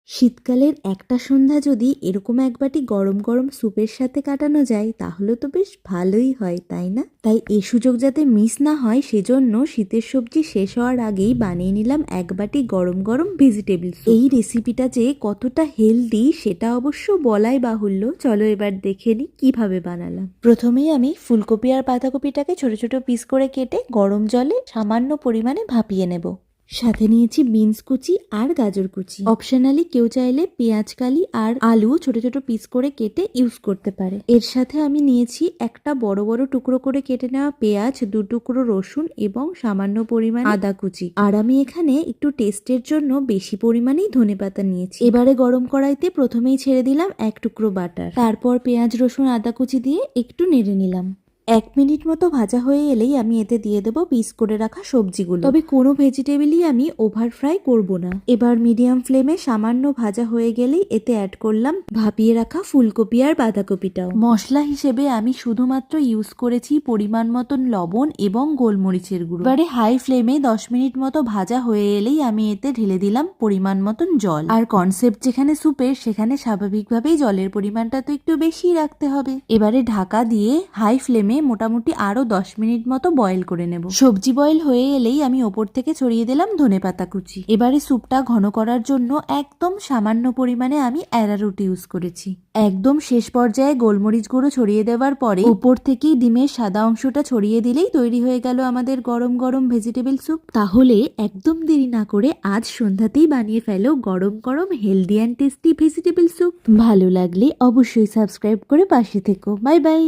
শীতকালের একটা সন্ধ্যা যদি এরকম এক বাটি গরম গরম স্যুপের সাথে কাটানো যায় তাহলে তো বেশ ভালোই হয়, তাই না? তাই এই সুযোগ যাতে মিস না হয় সেজন্য শীতের সবজি শেষ হওয়ার আগেই বানিয়ে নিলাম এক বাটি গরম গরম ভেজিটেবল স্যুপ। এই রেসিপিটা যে কতটা হেলদি সেটা অবশ্য বলাই বাহুল্য। চলো এবার দেখে নিই কিভাবে বানালাম। প্রথমেই আমি ফুলকপি আর বাঁধাকপিটাকে ছোট ছোট পিস করে কেটে গরম জলে সামান্য পরিমাণে ভাপিয়ে নেব। সাথে নিয়েছি বিনস কুচি আর গাজর কুচি। অপশনালি কেউ চাইলে পেঁয়াজ কালি আর আলু ছোট ছোট পিস করে কেটে ইউজ করতে পারে। এর সাথে আমি নিয়েছি একটা বড় বড় টুকরো করে কেটে নেওয়া পেঁয়াজ, 2 টুকরো রসুন এবং সামান্য পরিমাণ আদা কুচি। আর আমি এখানে একটু টেস্টের জন্য বেশি পরিমাণেই ধনেপাতা নিয়েছি। এবারে গরম কড়াইতে প্রথমেই ছেড়ে দিলাম 1 টুকরো বাটার। তারপর পেঁয়াজ, রসুন, আদা কুচি দিয়ে একটু নেড়ে নিলাম। 1 মিনিট মতো ভাজা হয়ে এলেই আমি এতে দিয়ে দেবো পিস করে রাখা সবজিগুলো। তবে কোনো ভেজিটেবলই আমি ওভার ফ্রাই করব না। এবার মিডিয়াম ফ্লেমে সামান্য ভাজা হয়ে গেলেই এতে অ্যাড করলাম ভাপিয়ে রাখা ফুলকপি আর বাঁধাকপিটাও। মশলা হিসেবে আমি শুধুমাত্র ইউজ করেছি পরিমাণ মতন লবণ এবং গোলমরিচের গুঁড়ো। এবারে হাই ফ্লেমে 10 মিনিট মতো ভাজা হয়ে এলেই আমি এতে ঢেলে দিলাম পরিমাণ মতন জল। আর কনসেপ্ট যেখানে স্যুপের সেখানে স্বাভাবিকভাবেই জলের পরিমাণটা তো একটু বেশি রাখতে হবে। এবারে ঢাকা দিয়ে হাই ফ্লেমে মোটামুটি আরো 10 মিনিট মতো বয়েল করে নেব। সবজি বয়েল হয়ে এলেই আমি ওপর থেকে ছড়িয়ে দিলাম ধনেপাতা কুচি। এবারে স্যুপটা ঘন করার জন্য একদম সামান্য পরিমাণে আমি অ্যারারুট ইউজ করেছি। একদম শেষ পর্যায়ে গোলমরিচ গুঁড়ো ছড়িয়ে দেওয়ার পরে উপর থেকেই ডিমের সাদা অংশটা ছড়িয়ে দিলেই তৈরি হয়ে গেল আমাদের গরম গরম ভেজিটেবল স্যুপ। তাহলে একদম দেরি না করে আজ সন্ধ্যাতেই বানিয়ে ফেলো গরম গরম healthy and tasty vegetable soup. ভালো লাগলে অবশ্যই সাবস্ক্রাইব করে পাশে থেকো। Bye bye.